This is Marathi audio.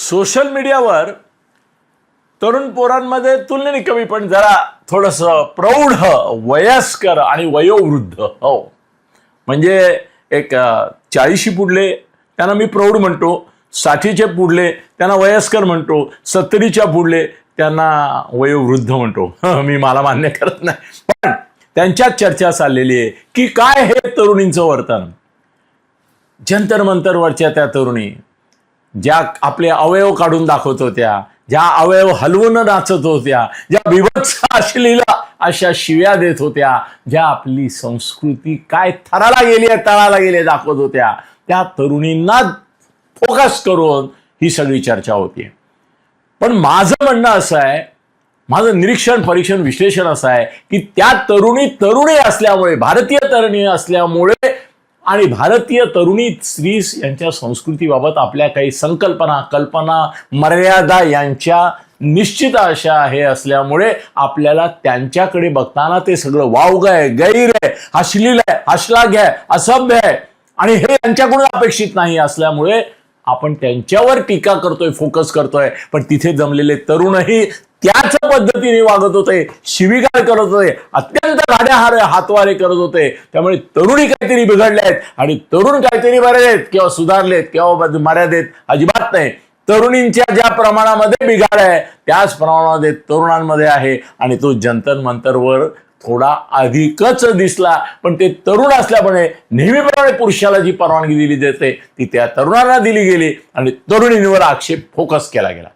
सोशल मीडियावर तरुण पोरांमध्ये तुलनेने कमी पण जरा थोडंसं प्रौढ वयस्कर आणि वयोवृद्ध हो म्हणजे एक 40 पुढले त्यांना मी प्रौढ म्हणतो, 60चे पुढले त्यांना वयस्कर म्हणतो, 70च्या पुढले त्यांना वयोवृद्ध म्हणतो. मी मला मान्य करत नाही, पण त्यांच्यात चर्चा चाललेली आहे की काय हे तरुणींचं वर्तन. जंतर मंतरवरच्या त्या तरुणी ज्या आपले अवयव काढून दाखवत होत्या, ज्या अवयव हलवून नाचत होत्या, ज्या बिभत्स अश्लील अशा शिव्या देत होत्या, ज्या आपली संस्कृती काय थराला गेली आहे तळाला गेली दाखवत होत्या, त्या तरुणींना फोकस करून ही सगळी चर्चा होती. पण माझं म्हणणं असं आहे, माझं निरीक्षण परीक्षण विश्लेषण असं आहे की त्या तरुणी असल्यामुळे, भारतीय तरुणी असल्यामुळे आणि भारतीय तरुणी स्त्री यांच्या संस्कृतीबाबत आपल्या काही संकल्पना, कल्पना, मर्यादा यांच्या निश्चित अशा हे असल्यामुळे आपल्याला त्यांच्याकडे बघताना ते सगळं वावग आहे, गैर आहे, अश्लील आहे, अश्लाघ्य आहे, असभ्य आहे आणि हे यांच्याकडून अपेक्षित नाही असल्यामुळे आपण त्यांच्यावर टीका करतोय, फोकस करतोय. पण तिथे जमलेले तरुणही त्याच पद्धतीने वागत होते, शिवीगाळ करत होते, अत्यंत राड्याहार हातवारे करत होते. त्यामुळे तरुणी काहीतरी बिघडले आहेत आणि तरुण काहीतरी बरे आहेत किंवा सुधारलेत किंवा मर्यादेत अजिबात नाही. तरुणींच्या ज्या प्रमाणामध्ये बिघाड आहे त्याच प्रमाणामध्ये तरुणांमध्ये आहे आणि तो जंतर मंतरवर थोडा अधिकच दिसला. पण ते तरुण असल्यामुळे नेहमीप्रमाणे पुरुषाला जी परवानगी दिली जाते ती त्या तरुणांना दिली गेली आणि तरुणींवर आक्षेप फोकस केला गेला.